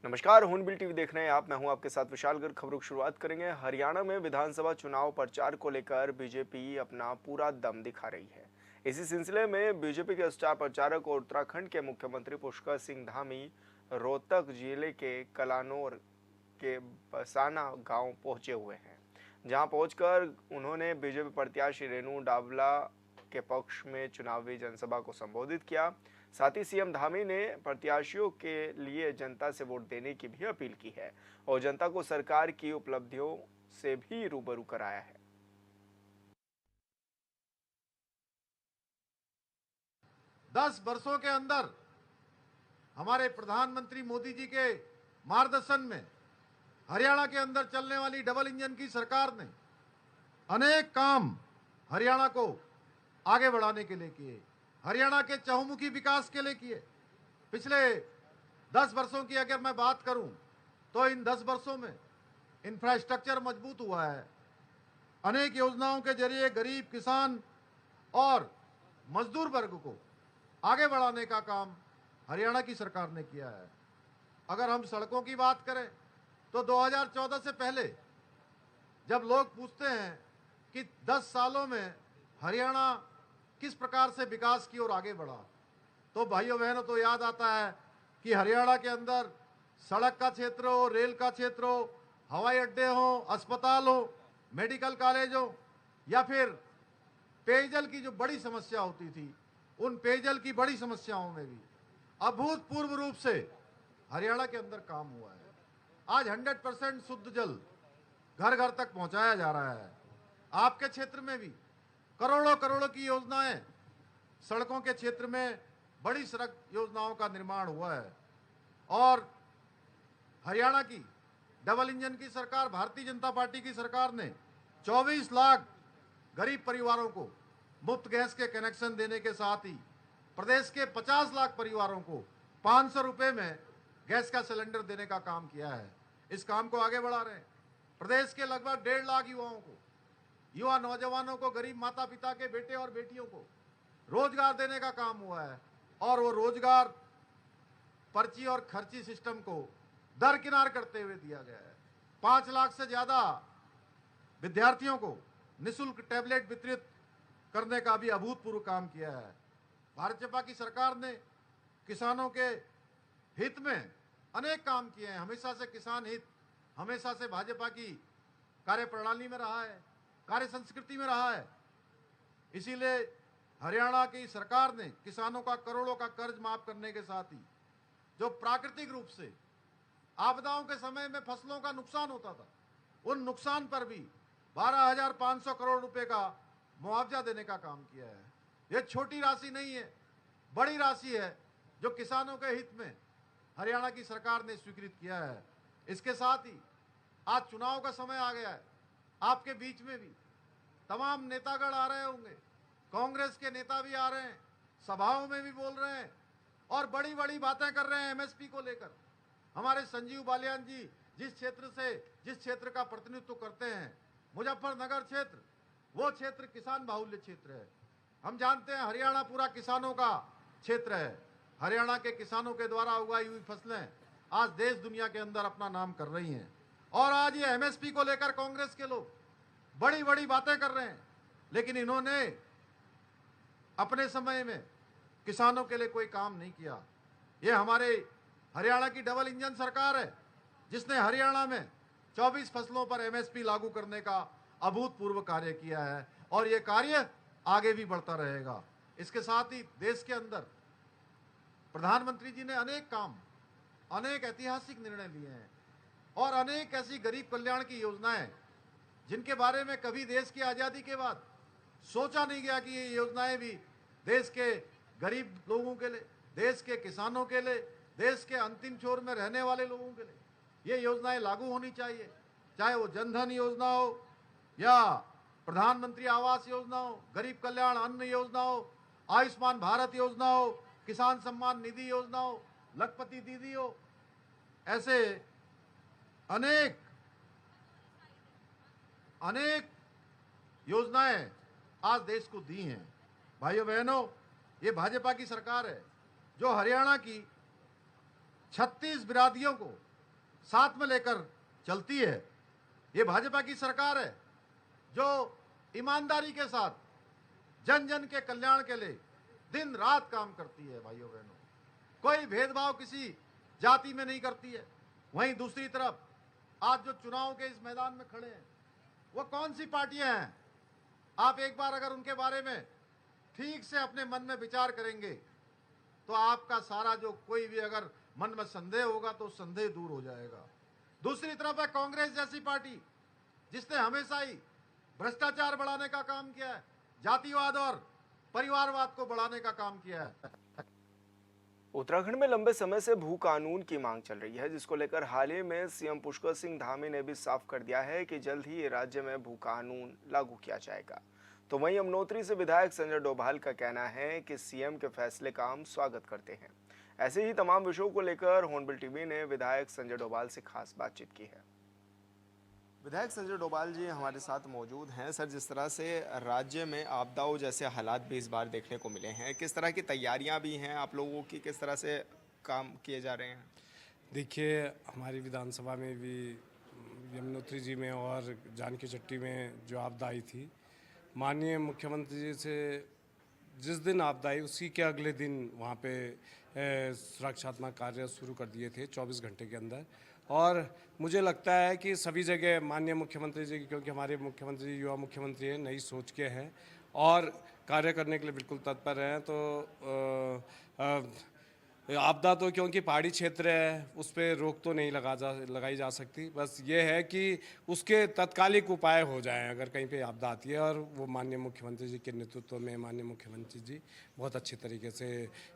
नमस्कार, हूनबिल टीवी देख रहे हैं आप। मैं हूं आपके साथ विशाल गर्ग। खबरों की शुरुआत करेंगे। हरियाणा में विधानसभा चुनाव प्रचार को लेकर बीजेपी अपना पूरा दम दिखा रही है। इसी सिलसिले में बीजेपी के स्टार प्रचारक और उत्तराखंड के मुख्यमंत्री पुष्कर सिंह धामी रोहतक जिले के कलानौर के बसाना गांव पहुंचे हुए हैं, जहां पहुंचकर उन्होंने बीजेपी प्रत्याशी रेणु डावला के पक्ष में चुनावी जनसभा को संबोधित किया। साथ ही सीएम धामी ने प्रत्याशियों के लिए जनता से वोट देने की भी अपील की है और जनता को सरकार की उपलब्धियों से भी रूबरू कराया है। 10 वर्षों के अंदर हमारे प्रधानमंत्री मोदी जी के मार्गदर्शन में हरियाणा के अंदर चलने वाली डबल इंजन की सरकार ने अनेक काम हरियाणा को आगे बढ़ाने के लिए किए, हरियाणा के चहुमुखी विकास के लिए किए। पिछले 10 वर्षों की अगर मैं बात करूं तो इन 10 वर्षों में इंफ्रास्ट्रक्चर मजबूत हुआ है। अनेक योजनाओं के जरिए गरीब किसान और मजदूर वर्ग को आगे बढ़ाने का काम हरियाणा की सरकार ने किया है। अगर हम सड़कों की बात करें तो 2014 से पहले जब लोग पूछते हैं कि 10 सालों में हरियाणा किस प्रकार से विकास की ओर आगे बढ़ा, तो भाइयों बहनों तो याद आता है कि हरियाणा के अंदर सड़क का क्षेत्र हो, रेल का क्षेत्र हो, हवाई अड्डे हो, अस्पताल हो, मेडिकल कॉलेज हो, या फिर पेयजल की जो बड़ी समस्या होती थी, उन पेयजल की बड़ी समस्याओं में भी अभूतपूर्व रूप से हरियाणा के अंदर काम हुआ है। आज 100% शुद्ध जल घर घर तक पहुंचाया जा रहा है। आपके क्षेत्र में भी करोड़ों करोड़ों की योजनाएं, सड़कों के क्षेत्र में बड़ी सड़क योजनाओं का निर्माण हुआ है। और हरियाणा की डबल इंजन की सरकार, भारतीय जनता पार्टी की सरकार ने 24 लाख गरीब परिवारों को मुफ्त गैस के कनेक्शन देने के साथ ही प्रदेश के 50 लाख परिवारों को 500 रुपए में गैस का सिलेंडर देने का काम किया है। इस काम को आगे बढ़ा रहे हैं। प्रदेश के लगभग 1.5 लाख युवाओं को, युवा नौजवानों को, गरीब माता पिता के बेटे और बेटियों को रोजगार देने का काम हुआ है। और वो रोजगार पर्ची और खर्ची सिस्टम को दरकिनार करते हुए दिया गया है। 5 लाख से ज्यादा विद्यार्थियों को निःशुल्क टैबलेट वितरित करने का भी अभूतपूर्व काम किया है। भाजपा की सरकार ने किसानों के हित में अनेक काम किए हैं। हमेशा से किसान हित हमेशा से भाजपा की कार्यप्रणाली में रहा है, कार्य संस्कृति में रहा है। इसीलिए हरियाणा की सरकार ने किसानों का करोड़ों का कर्ज माफ करने के साथ ही जो प्राकृतिक रूप से आपदाओं के समय में फसलों का नुकसान होता था, उन नुकसान पर भी 12,500 करोड़ रुपए का मुआवजा देने का काम किया है। यह छोटी राशि नहीं है, बड़ी राशि है जो किसानों के हित में हरियाणा की सरकार ने स्वीकृत किया है। इसके साथ ही आज चुनाव का समय आ गया है। आपके बीच में भी तमाम नेतागण आ रहे होंगे, कांग्रेस के नेता भी आ रहे हैं, सभाओं में भी बोल रहे हैं और बड़ी बड़ी बातें कर रहे हैं एमएसपी को लेकर। हमारे संजीव बालियान जी जिस क्षेत्र का प्रतिनिधित्व करते हैं, मुजफ्फरनगर क्षेत्र, वो क्षेत्र किसान बाहुल्य क्षेत्र है। हम जानते हैं हरियाणा पूरा किसानों का क्षेत्र है। हरियाणा के किसानों के द्वारा उगाई हुई फसलें आज देश दुनिया के अंदर अपना नाम कर रही हैं। और आज ये एमएसपी को लेकर कांग्रेस के लोग बड़ी बड़ी बातें कर रहे हैं, लेकिन इन्होंने अपने समय में किसानों के लिए कोई काम नहीं किया। ये हमारे हरियाणा की डबल इंजन सरकार है जिसने हरियाणा में 24 फसलों पर एमएसपी लागू करने का अभूतपूर्व कार्य किया है और ये कार्य आगे भी बढ़ता रहेगा। इसके साथ ही देश के अंदर प्रधानमंत्री जी ने अनेक ऐतिहासिक निर्णय लिए हैं और अनेक ऐसी गरीब कल्याण की योजनाएं जिनके बारे में कभी देश की आजादी के बाद सोचा नहीं गया कि ये योजनाएं भी देश के गरीब लोगों के लिए, देश के किसानों के लिए, देश के अंतिम छोर में रहने वाले लोगों के लिए ये योजनाएं लागू होनी चाहिए। चाहे वो जनधन योजना हो या प्रधानमंत्री आवास योजना हो, गरीब कल्याण अन्न योजना हो, आयुष्मान भारत योजना हो, किसान सम्मान निधि योजना हो, लखपति दीदी हो, ऐसे अनेक अनेक योजनाएं आज देश को दी हैं। भाइयों बहनों, ये भाजपा की सरकार है जो हरियाणा की 36 बिरादियों को साथ में लेकर चलती है। ये भाजपा की सरकार है जो ईमानदारी के साथ जन जन के कल्याण के लिए दिन रात काम करती है। भाइयों बहनों, कोई भेदभाव किसी जाति में नहीं करती है। वहीं दूसरी तरफ आज जो चुनाव के इस मैदान में खड़े हैं, वो कौन सी पार्टियां हैं? आप एक बार अगर उनके बारे में ठीक से अपने मन में विचार करेंगे तो आपका सारा जो कोई भी अगर मन में संदेह होगा तो संदेह दूर हो जाएगा। दूसरी तरफ है कांग्रेस जैसी पार्टी जिसने हमेशा ही भ्रष्टाचार बढ़ाने का काम किया है, जातिवाद और परिवारवाद को बढ़ाने का काम किया है। उत्तराखंड में लंबे समय से भू कानून की मांग चल रही है, जिसको लेकर हाल ही में सीएम पुष्कर सिंह धामी ने भी साफ कर दिया है कि जल्द ही राज्य में भू कानून लागू किया जाएगा। तो वहीं यमुनोत्री से विधायक संजय डोभाल का कहना है कि सीएम के फैसले का हम स्वागत करते हैं। ऐसे ही तमाम विषयों को लेकर हॉर्नबिल टीवी ने विधायक संजय डोभाल से खास बातचीत की है। विधायक संजय डोभाल जी हमारे साथ मौजूद हैं। सर, जिस तरह से राज्य में आपदाओं जैसे हालात भी इस बार देखने को मिले हैं, किस तरह की तैयारियां भी हैं आप लोगों की, किस तरह से काम किए जा रहे हैं? देखिए, हमारी विधानसभा में भी यमुनोत्री जी में और जानकी चट्टी में जो आपदा आई थी, माननीय मुख्यमंत्री जी से जिस दिन आपदा आई उसी के अगले दिन वहाँ पे सुरक्षात्मक कार्य शुरू कर दिए थे 24 घंटे के अंदर। और मुझे लगता है कि सभी जगह माननीय मुख्यमंत्री जी, क्योंकि हमारे मुख्यमंत्री जी युवा मुख्यमंत्री हैं, नई सोच के हैं और कार्य करने के लिए बिल्कुल तत्पर हैं। तो आपदा तो क्योंकि पहाड़ी क्षेत्र है, उस पर रोक तो नहीं लगाई जा सकती। बस ये है कि उसके तत्कालिक उपाय हो जाएं अगर कहीं पे आपदा आती है, और वो माननीय मुख्यमंत्री जी के नेतृत्व में माननीय मुख्यमंत्री जी बहुत अच्छी तरीके से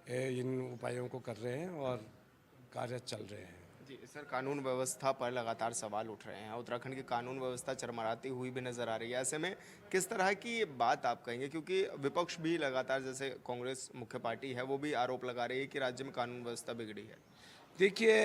इन उपायों को कर रहे हैं और कार्य चल रहे हैं। जी सर, कानून व्यवस्था पर लगातार सवाल उठ रहे हैं। उत्तराखंड की कानून व्यवस्था चरमराती हुई भी नजर आ रही है। ऐसे में किस तरह की बात आप कहेंगे, क्योंकि विपक्ष भी लगातार, जैसे कांग्रेस मुख्य पार्टी है, वो भी आरोप लगा रही है कि राज्य में कानून व्यवस्था बिगड़ी है? देखिए,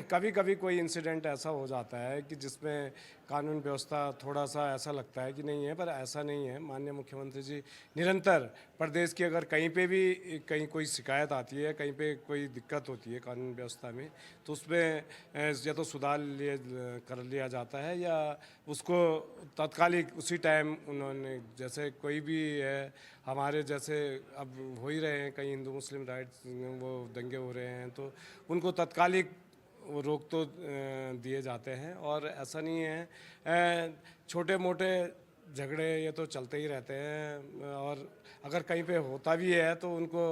कभी कभी कोई इंसिडेंट ऐसा हो जाता है कि जिसमें कानून व्यवस्था थोड़ा सा ऐसा लगता है कि नहीं है, पर ऐसा नहीं है। माननीय मुख्यमंत्री जी निरंतर प्रदेश की अगर कहीं पे भी कहीं कोई शिकायत आती है, कहीं पे कोई दिक्कत होती है कानून व्यवस्था में, तो उसमें या तो सुधार कर लिया जाता है या उसको तत्कालिक उसी टाइम उन्होंने, जैसे कोई भी है हमारे जैसे अब हो ही रहे हैं कई हिंदू मुस्लिम राइट्स वो दंगे हो रहे हैं, तो उनको तत्कालिक रोक तो दिए जाते हैं। और ऐसा नहीं है, छोटे मोटे झगड़े ये तो चलते ही रहते हैं, और अगर कहीं पे होता भी है तो उनको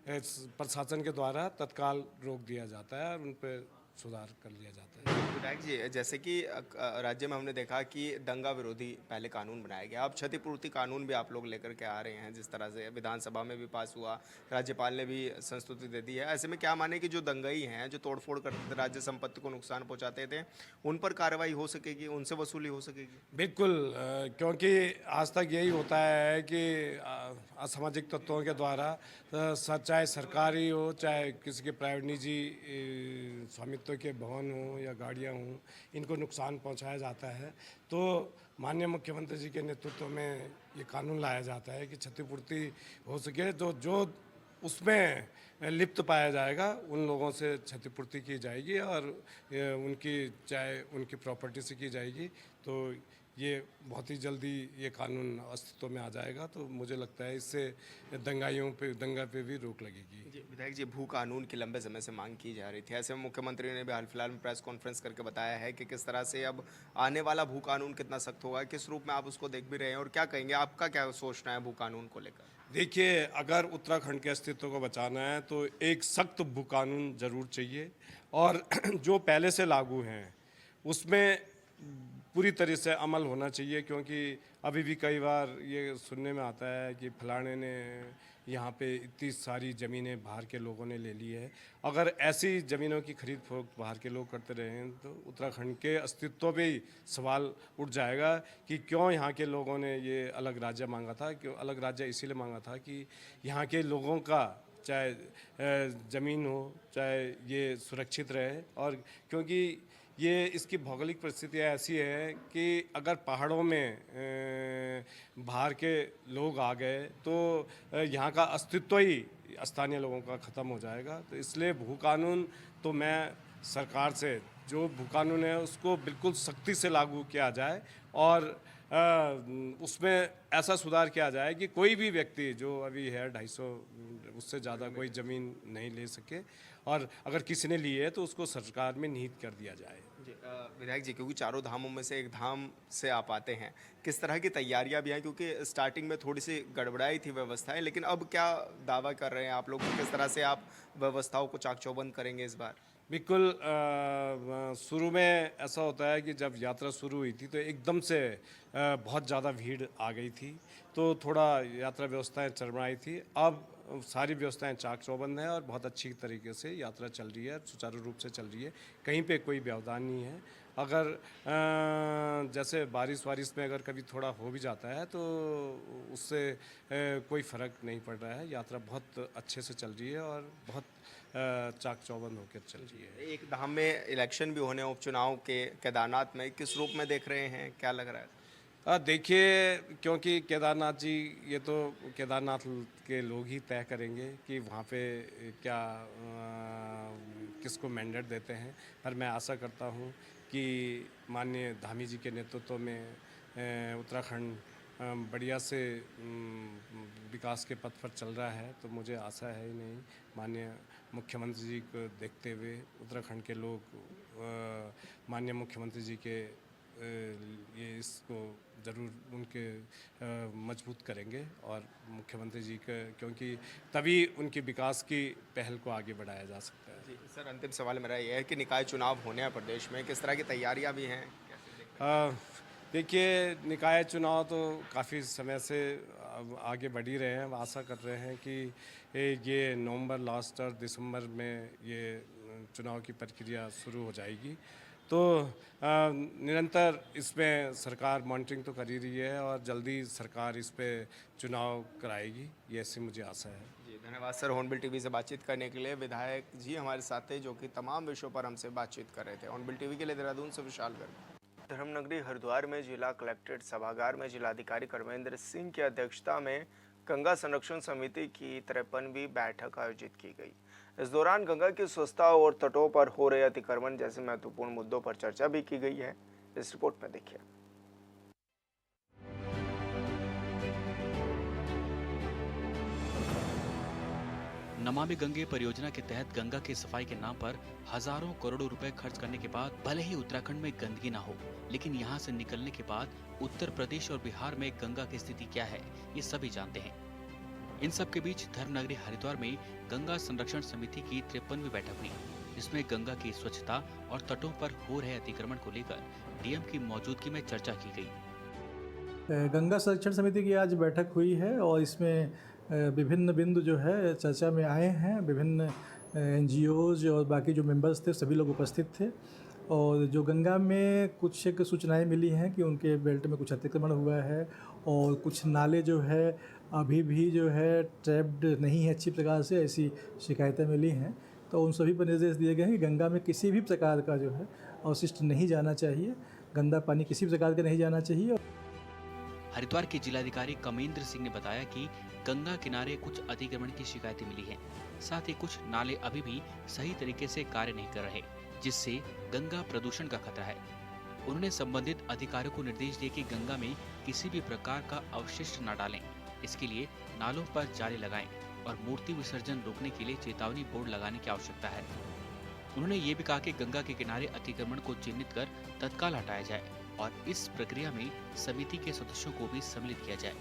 प्रशासन के द्वारा तत्काल रोक दिया जाता है और उन पर सुधार कर लिया जाता है। विधायक जी, जैसे कि राज्य में हमने देखा कि दंगा विरोधी पहले कानून बनाया गया, अब क्षतिपूर्ति कानून भी आप लोग लेकर के आ रहे हैं। जिस तरह से विधानसभा में भी पास हुआ, राज्यपाल ने भी संस्तुति दे दी है। ऐसे में क्या माने कि जो दंगाई हैं, जो तोड़फोड़ करते थे, राज्य संपत्ति को नुकसान पहुंचाते थे, उन पर कार्रवाई हो सकेगी, उनसे वसूली हो सकेगी? बिल्कुल, क्योंकि आज तक यही होता है कि असामाजिक तत्वों के द्वारा, चाहे सरकारी हो चाहे किसी के प्राइवेट निजी स्वामित्व के भवन हो या गाड़ियां हों, इनको नुकसान पहुंचाया जाता है। तो माननीय मुख्यमंत्री जी के नेतृत्व में ये कानून लाया जाता है कि क्षतिपूर्ति हो सके, जो उसमें लिप्त पाया जाएगा उन लोगों से क्षतिपूर्ति की जाएगी और उनकी चाहे उनकी प्रॉपर्टी से की जाएगी। तो ये बहुत ही जल्दी ये कानून अस्तित्व में आ जाएगा। तो मुझे लगता है इससे दंगा पे भी रोक लगेगी। जी विधायक जी, भू कानून की लंबे समय से मांग की जा रही थी। ऐसे में मुख्यमंत्री ने भी हाल फिलहाल में प्रेस कॉन्फ्रेंस करके बताया है कि किस तरह से अब आने वाला भू कानून कितना सख्त होगा, किस रूप में आप उसको देख भी रहे हैं, और क्या कहेंगे, आपका क्या सोचना है भू कानून को लेकर? देखिए, अगर उत्तराखंड के अस्तित्व को बचाना है तो एक सख्त भू कानून ज़रूर चाहिए, और जो पहले से लागू हैं उसमें पूरी तरह से अमल होना चाहिए। क्योंकि अभी भी कई बार ये सुनने में आता है कि फलाने ने यहाँ पे इतनी सारी ज़मीनें बाहर के लोगों ने ले ली है। अगर ऐसी ज़मीनों की खरीद फरोख्त बाहर के लोग करते रहें तो उत्तराखंड के अस्तित्व पे ही सवाल उठ जाएगा कि क्यों यहाँ के लोगों ने ये अलग राज्य मांगा था। क्यों अलग राज्य इसीलिए मांगा था कि यहाँ के लोगों का चाहे ज़मीन हो चाहे ये सुरक्षित रहे। और क्योंकि ये इसकी भौगोलिक परिस्थितियाँ ऐसी है कि अगर पहाड़ों में बाहर के लोग आ गए तो यहाँ का अस्तित्व ही स्थानीय लोगों का ख़त्म हो जाएगा। तो इसलिए भू कानून तो मैं सरकार से जो भू कानून है उसको बिल्कुल सख्ती से लागू किया जाए और उसमें ऐसा सुधार किया जाए कि कोई भी व्यक्ति जो अभी है 250 उससे ज़्यादा कोई ज़मीन नहीं ले सके, और अगर किसी ने ली है तो उसको सरकार में निहित कर दिया जाए। जी विधायक जी, क्योंकि चारों धामों में से एक धाम से आप आते हैं, किस तरह की तैयारियां भी हैं? क्योंकि स्टार्टिंग में थोड़ी सी गड़बड़ाई थी व्यवस्थाएं, लेकिन अब क्या दावा कर रहे हैं आप लोग, किस तरह से आप व्यवस्थाओं को चाक चौबंद करेंगे इस बार? बिल्कुल शुरू में ऐसा होता है कि जब यात्रा शुरू हुई थी तो एकदम से बहुत ज़्यादा भीड़ आ गई थी, तो थोड़ा यात्रा व्यवस्थाएं चरमराई थी। अब सारी व्यवस्थाएं चाक चौबंद हैं और बहुत अच्छी तरीके से यात्रा चल रही है, सुचारू रूप से चल रही है, कहीं पे कोई व्यवधान नहीं है। अगर जैसे बारिश वारिश में अगर कभी थोड़ा हो भी जाता है तो उससे कोई फ़र्क नहीं पड़ रहा है। यात्रा बहुत अच्छे से चल रही है और बहुत चाक चौबंद होकर चल रही है। एक धाम में इलेक्शन भी होने हैं, उपचुनाव के, केदारनाथ में किस रूप में देख रहे हैं, क्या लग रहा है? देखिए, क्योंकि केदारनाथ जी, ये तो केदारनाथ के लोग ही तय करेंगे कि वहाँ पे क्या किसको मैंडेट देते हैं, पर मैं आशा करता हूँ कि माननीय धामी जी के नेतृत्व में उत्तराखंड बढ़िया से विकास के पथ पर चल रहा है, तो मुझे आशा है ही नहीं। माननीय मुख्यमंत्री जी को देखते हुए उत्तराखंड के लोग माननीय मुख्यमंत्री जी के ये इसको ज़रूर उनके मजबूत करेंगे और मुख्यमंत्री जी के, क्योंकि तभी उनके विकास की पहल को आगे बढ़ाया जा सकता है। जी सर, अंतिम सवाल मेरा ये है कि निकाय चुनाव होने हैं प्रदेश में, किस तरह की तैयारियां भी हैं, कैसे देख रहे हैं? देखिए, निकाय चुनाव तो काफ़ी समय से अब आगे बढ़ ही रहे हैं। अब आशा कर रहे हैं कि ये नवंबर लास्ट और दिसंबर में ये चुनाव की प्रक्रिया शुरू हो जाएगी। तो निरंतर इसमें सरकार मॉनिटरिंग तो कर ही रही है और जल्दी सरकार इस पे चुनाव कराएगी, ये ऐसी मुझे आशा है। जी धन्यवाद सर, हॉर्नबिल टीवी से बातचीत करने के लिए। विधायक जी हमारे साथ थे जो कि तमाम विषयों पर हमसे बातचीत कर रहे थे। हॉर्नबिल टीवी के लिए देहरादून से विशाल गर्ग। धर्मनगरी हरिद्वार में जिला कलेक्ट्रेट सभागार में जिलाधिकारी कर्मेंद्र सिंह की अध्यक्षता में गंगा संरक्षण समिति की 53वीं बैठक आयोजित की गई। इस दौरान गंगा की स्वच्छता और तटों पर हो रहे अतिक्रमण जैसे महत्वपूर्ण मुद्दों पर चर्चा भी की गई है। इस रिपोर्ट में देखिए। नमामि गंगे परियोजना के तहत गंगा की सफाई के नाम पर हजारों करोड़ों रुपए खर्च करने के बाद भले ही उत्तराखंड में गंदगी ना हो, लेकिन यहाँ से निकलने के बाद उत्तर प्रदेश और बिहार में गंगा की स्थिति क्या है, ये सभी जानते हैं। इन सब के बीच धर्मनगरी हरिद्वार में गंगा संरक्षण समिति की 53वीं बैठक हुई, जिसमें गंगा की स्वच्छता और तटों पर हो रहे अतिक्रमण को लेकर डीएम की मौजूदगी में चर्चा की गई। गंगा संरक्षण समिति की आज बैठक हुई है और इसमें विभिन्न बिंदु जो है चर्चा में आए हैं। विभिन्न एनजीओज और बाकी जो मेंबर्स थे सभी लोग उपस्थित थे, और जो गंगा में कुछ एक सूचनाएं मिली हैं कि उनके बेल्ट में कुछ अतिक्रमण हुआ है और कुछ नाले जो है अभी भी जो है ट्रैप्ड नहीं है अच्छी प्रकार से, ऐसी शिकायतें मिली हैं। तो उन सभी पर निर्देश दिए गए हैं कि गंगा में किसी भी प्रकार का जो है अवशिष्ट नहीं जाना चाहिए, गंदा पानी किसी भी प्रकार का नहीं जाना चाहिए। हरिद्वार के जिलाधिकारी कमेंद्र सिंह ने बताया कि गंगा किनारे कुछ अतिक्रमण की शिकायतें मिली हैं, साथ ही कुछ नाले अभी भी सही तरीके से कार्य नहीं कर रहे, जिससे गंगा प्रदूषण का खतरा है। उन्होंने संबंधित अधिकारियों को निर्देश दिए कि गंगा में किसी भी प्रकार का अवशिष्ट न डालें। इसके लिए नालों पर जाली लगाएं और मूर्ति विसर्जन रोकने के लिए चेतावनी बोर्ड लगाने की आवश्यकता है। उन्होंने ये भी कहा कि गंगा के किनारे अतिक्रमण को चिन्हित कर तत्काल हटाया जाए और इस प्रक्रिया में समिति के सदस्यों को भी सम्मिलित किया जाए।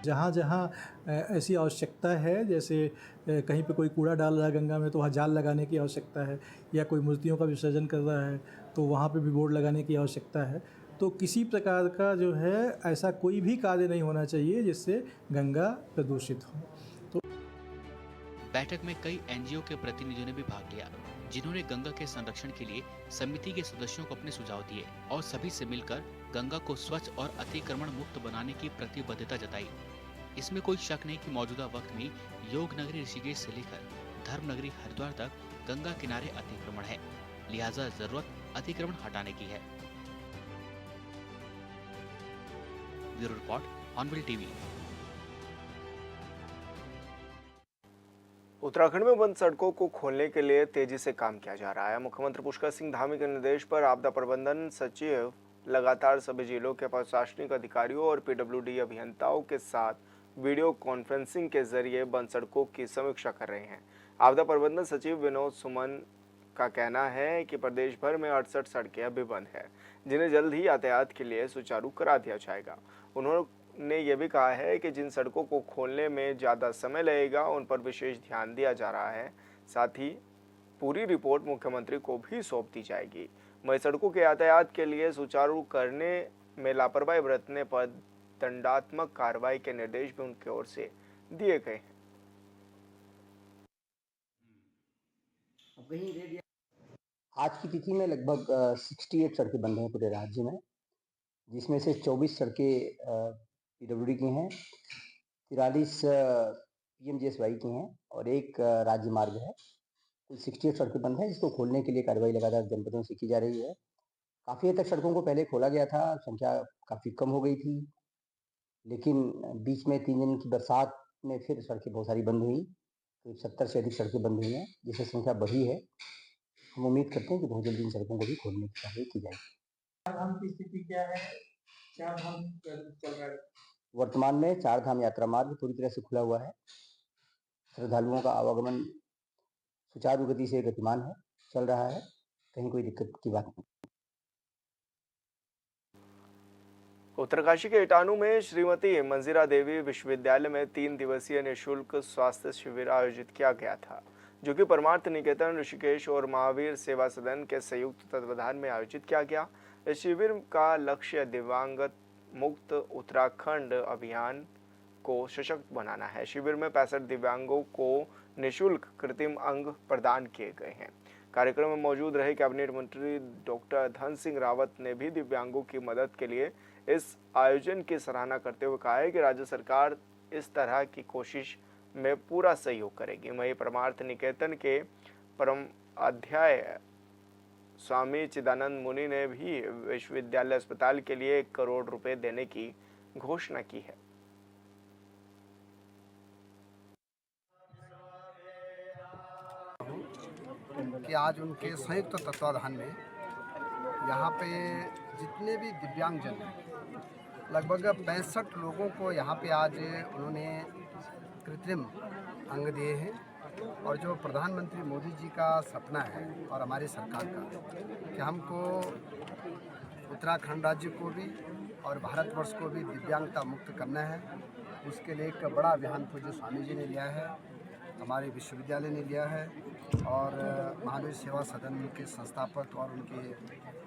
जहाँ जहाँ ऐसी आवश्यकता है, जैसे कहीं पे कोई कूड़ा डाल रहा है गंगा में तो वहाँ जाल लगाने की आवश्यकता है, या कोई मूर्तियों का विसर्जन कर रहा है तो वहाँ पे भी बोर्ड लगाने की आवश्यकता है। तो किसी प्रकार का जो है ऐसा कोई भी कार्य नहीं होना चाहिए जिससे गंगा प्रदूषित हो। तो बैठक में कई एनजीओ के प्रतिनिधियों ने भी भाग लिया, जिन्होंने गंगा के संरक्षण के लिए समिति के सदस्यों को अपने सुझाव दिए और सभी से मिलकर गंगा को स्वच्छ और अतिक्रमण मुक्त बनाने की प्रतिबद्धता जताई। इसमें कोई शक नहीं कि मौजूदा वक्त में योग नगरी ऋषिकेश से लेकर धर्म नगरी हरिद्वार तक गंगा किनारे अतिक्रमण है, लिहाजा जरूरत अतिक्रमण हटाने की है। Bureau report, hornbill TV. Uttarakhand में बंद सड़कों को खोलने के लिए तेजी से काम किया जा रहा है। मुख्यमंत्री पुष्कर सिंह धामी के निर्देश पर आपदा प्रबंधन सचिव लगातार सभी जिलों के प्रशासनिक अधिकारियों और पीडब्ल्यूडी अभियंताओं के साथ वीडियो कॉन्फ्रेंसिंग के जरिए बंद सड़कों की समीक्षा कर रहे हैं। आपदा प्रबंधन सचिव विनोद सुमन का कहना है कि प्रदेश भर में 68 सड़कें अभी बंद है, जिन्हें जल्द ही यातायात के लिए सुचारू करा दिया जाएगा। उन्होंने ये भी कहा है कि जिन सड़कों को खोलने में ज़्यादा समय लगेगा उन पर विशेष ध्यान दिया जा रहा है। साथ ही पूरी रिपोर्ट मुख्यमंत्री को भी सौंप दी जाएगी। वहीं सड़कों के यातायात के लिए सुचारू करने में लापरवाही बरतने पर दंडात्मक कार्रवाई के निर्देश भी उनकी ओर से दिए गए हैं। आज की तिथि में लगभग 68 सड़कें बंद हैं पूरे राज्य में, जिसमें से 24 सड़कें पीडब्ल्यूडी की हैं, 43 पीएमजीएसवाई की हैं और एक राज्य मार्ग है। कुल 68 सड़कें बंद हैं, जिसको खोलने के लिए कार्रवाई लगातार जनपदों से की जा रही है। काफ़ी हद तक सड़कों को पहले खोला गया था, संख्या काफ़ी कम हो गई थी, लेकिन बीच में 3 दिन की बरसात में फिर सड़कें बहुत सारी बंद हुई। करीब 70 से अधिक सड़कें बंद हुई हैं, जिससे संख्या बढ़ी है। हम उम्मीद करते हैं कि बहुत जल्दी इन सड़कों को भी खोलने की कार्रवाई की जाएगी। चार धाम की स्थिति क्या है? चार धाम चल रहा है। वर्तमान में 4 धाम यात्रा मार्ग पूरी तरह से खुला हुआ है। श्रद्धालुओं का आवागमन सुचारू गति से गतिमान है, चल रहा है, कहीं कोई दिक्कत की बात नहीं। उत्तरकाशी के इटानू में श्रीमती मंजीरा देवी विश्वविद्यालय में 3 दिवसीय निःशुल्क स्वास्थ्य शिविर आयोजित किया गया था, जो कि परमार्थ निकेतन ऋषिकेश और महावीर सेवा सदन के संयुक्त तत्वाधान में आयोजित किया गया। इस शिविर का लक्ष्य दिव्यांग मुक्त उत्तराखंड अभियान को सशक्त बनाना है। शिविर में 65 दिव्यांगों को निःशुल्क कृत्रिम अंग प्रदान किए गए हैं। कार्यक्रम में मौजूद रहे कैबिनेट मंत्री डॉक्टर धन सिंह रावत ने भी दिव्यांगों की मदद के लिए इस आयोजन की सराहना करते हुए कहा है कि राज्य सरकार इस तरह की कोशिश में पूरा सहयोग करेगी। वहीं परमार्थ निकेतन के परम अध्याय स्वामी चिदानंद मुनि ने भी विश्वविद्यालय अस्पताल के लिए 1 करोड़ रुपए देने की घोषणा की है। कि आज उनके संयुक्त तत्वाधान में यहाँ पे जितने भी दिव्यांगजन हैं, लगभग 65 लोगों को यहाँ पे आज उन्होंने कृत्रिम अंग दिए हैं। और जो प्रधानमंत्री मोदी जी का सपना है और हमारी सरकार का कि हमको उत्तराखंड राज्य को भी और भारतवर्ष को भी दिव्यांगता मुक्त करना है, उसके लिए एक बड़ा अभियान पूज्य स्वामी जी ने लिया है, हमारे विश्वविद्यालय ने लिया है और महावीर सेवा सदन के संस्थापक और उनके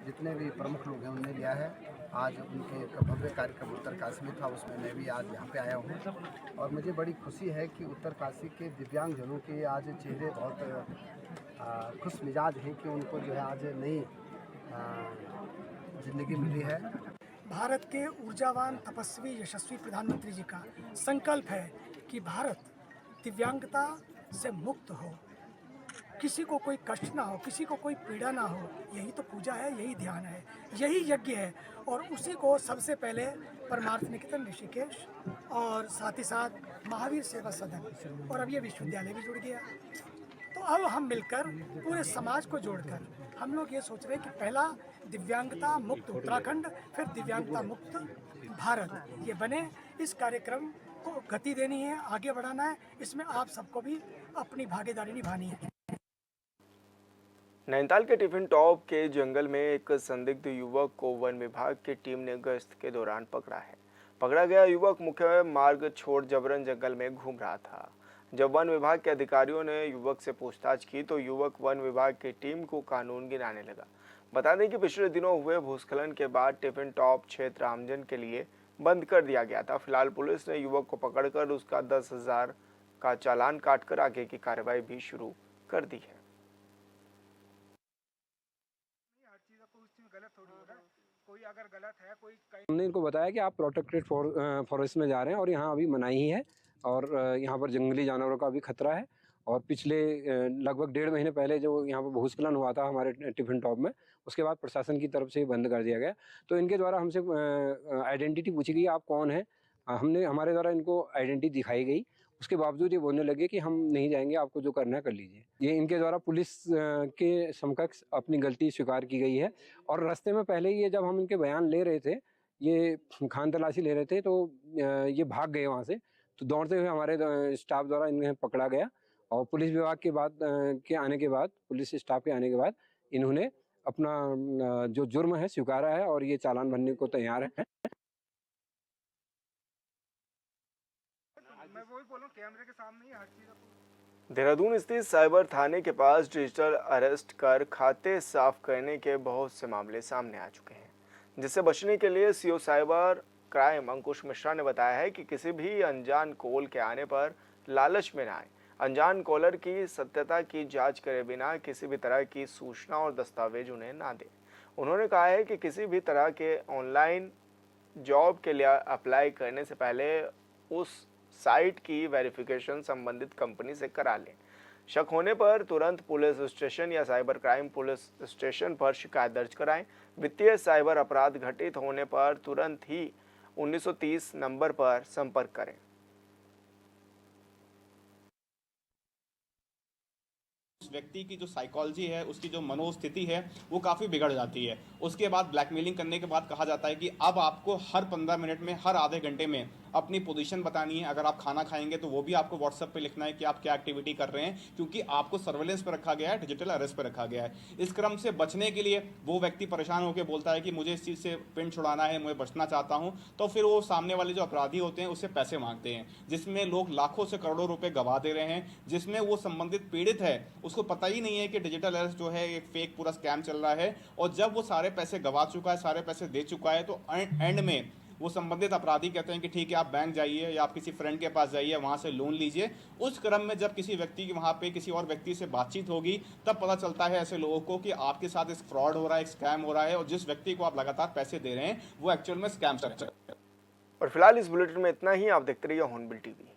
जितने भी प्रमुख लोग हैं उन्होंने लिया है। आज उनके एक भव्य कार्यक्रम उत्तरकाशी में था, उसमें मैं भी आज यहाँ पे आया हूँ और मुझे बड़ी खुशी है कि उत्तरकाशी के दिव्यांगजनों के आज चेहरे बहुत खुश मिजाज हैं कि उनको जो है आज नई जिंदगी मिली है। भारत के ऊर्जावान तपस्वी यशस्वी प्रधानमंत्री जी का संकल्प है कि भारत दिव्यांगता से मुक्त हो, किसी को कोई कष्ट ना हो, किसी को कोई पीड़ा ना हो। यही तो पूजा है, यही ध्यान है, यही यज्ञ है और उसी को सबसे पहले परमार्थ निकेतन ऋषिकेश और साथ ही साथ महावीर सेवा सदन और अब ये विश्वविद्यालय भी जुड़ गया। तो अब हम मिलकर पूरे समाज को जोड़कर हम लोग ये सोच रहे हैं कि पहला दिव्यांगता मुक्त उत्तराखंड, फिर दिव्यांगता मुक्त भारत ये बने। इस कार्यक्रम को गति देनी है, आगे बढ़ाना है, इसमें आप सबको भी अपनी भागीदारी निभानी है। नैनीताल के टिफिन टॉप के जंगल में एक संदिग्ध युवक को वन विभाग की टीम ने गश्त के दौरान पकड़ा है। पकड़ा गया युवक मुख्य मार्ग छोड़ जबरन जंगल में घूम रहा था। जब वन विभाग के अधिकारियों ने युवक से पूछताछ की तो युवक वन विभाग की टीम को कानून गिनाने लगा। बता दें कि पिछले दिनों हुए भूस्खलन के बाद टिफिन टॉप क्षेत्र आमजन के लिए बंद कर दिया गया था। फिलहाल पुलिस ने युवक को पकड़कर उसका 10,000 का चालान काटकर आगे की कार्रवाई भी शुरू कर दी है। हमने इनको बताया कि आप प्रोटेक्टेड फॉरेस्ट में जा रहे हैं और यहाँ अभी मनाही ही है और यहाँ पर जंगली जानवरों का भी खतरा है। और पिछले लगभग 1.5 महीने पहले जो यहाँ पर भूस्खलन हुआ था हमारे टिफिन टॉप में, उसके बाद प्रशासन की तरफ से बंद कर दिया गया। तो इनके द्वारा हमसे आइडेंटिटी पूछी गई, आप कौन हैं। हमारे द्वारा इनको आइडेंटिटी दिखाई गई। उसके बावजूद ये बोलने लगे कि हम नहीं जाएंगे, आपको जो करना है कर लीजिए। ये इनके द्वारा पुलिस के समकक्ष अपनी गलती स्वीकार की गई है। और रास्ते में पहले ही ये जब हम इनके बयान ले रहे थे, ये खान तलाशी ले रहे थे, तो ये भाग गए वहाँ से। तो दौड़ते हुए हमारे स्टाफ द्वारा इन्हें पकड़ा गया और पुलिस विभाग के बाद के आने के बाद, पुलिस स्टाफ के आने के बाद इन्होंने अपना जो जुर्म है स्वीकारा है और ये चालान भरने को तैयार है। देहरादून स्थित साइबर थाने के पास डिजिटल अरेस्ट कर खाते साफ करने के बहुत से मामले सामने आ चुके हैं, जिससे बचने के लिए सीओ साइबर क्राइम अंकुश मिश्रा ने बताया है कि किसी भी अनजान कॉल के आने पर लालच में न आए। अनजान कॉलर की सत्यता की जांच करे बिना किसी भी तरह की सूचना और दस्तावेज उन्हें ना दें। उन्होंने कहा है कि किसी भी तरह के ऑनलाइन जॉब के लिए अप्लाई करने से पहले उस साइट की वेरिफिकेशन संबंधित कंपनी से करा लें। शक होने पर तुरंत पुलिस स्टेशन या साइबर क्राइम पुलिस स्टेशन पर शिकायत दर्ज कराएं। वित्तीय साइबर अपराध घटित होने पर तुरंत ही 1930 नंबर पर संपर्क करें। उस व्यक्ति की जो साइकोलॉजी है, उसकी जो मनोस्थिति है, वो काफ़ी बिगड़ जाती है। उसके बाद ब्लैकमेलिंग करने के बाद कहा जाता है कि अब आपको हर 15 मिनट में, हर आधे घंटे में अपनी पोजीशन बतानी है। अगर आप खाना खाएंगे तो वो भी आपको व्हाट्सएप पे लिखना है कि आप क्या एक्टिविटी कर रहे हैं, क्योंकि आपको सर्वेलेंस पे रखा गया है, डिजिटल अरेस्ट पे रखा गया है। इस क्रम से बचने के लिए वो व्यक्ति परेशान होकर बोलता है कि मुझे इस चीज़ से पिन छुड़ाना है, मुझे बचना चाहता हूँ, तो फिर वो सामने वाले जो अपराधी होते हैं उससे पैसे मांगते हैं, जिसमें लोग लाखों से करोड़ों रुपये गवा दे रहे हैं, जिसमें वो संबंधित पीड़ित है उसको पता ही नहीं है कि डिजिटल अरेस्ट जो है एक फेक पूरा स्कैम चल रहा है। और जब वो सारे पैसे गवा चुका है, सारे पैसे दे चुका है, तो एंड में वो संबंधित अपराधी कहते हैं कि ठीक है, आप बैंक जाइए या आप किसी फ्रेंड के पास जाइए, वहाँ से लोन लीजिए। उस क्रम में जब किसी व्यक्ति की वहाँ पे किसी और व्यक्ति से बातचीत होगी, तब पता चलता है ऐसे लोगों को कि आपके साथ एक फ्रॉड हो रहा है, एक स्कैम हो रहा है, और जिस व्यक्ति को आप लगातार पैसे दे रहे हैं वो एक्चुअल में स्कैम कर रहे हैं। और फिलहाल इस बुलेटिन में इतना ही। आप देखते रहिए हॉर्नबिल टीवी।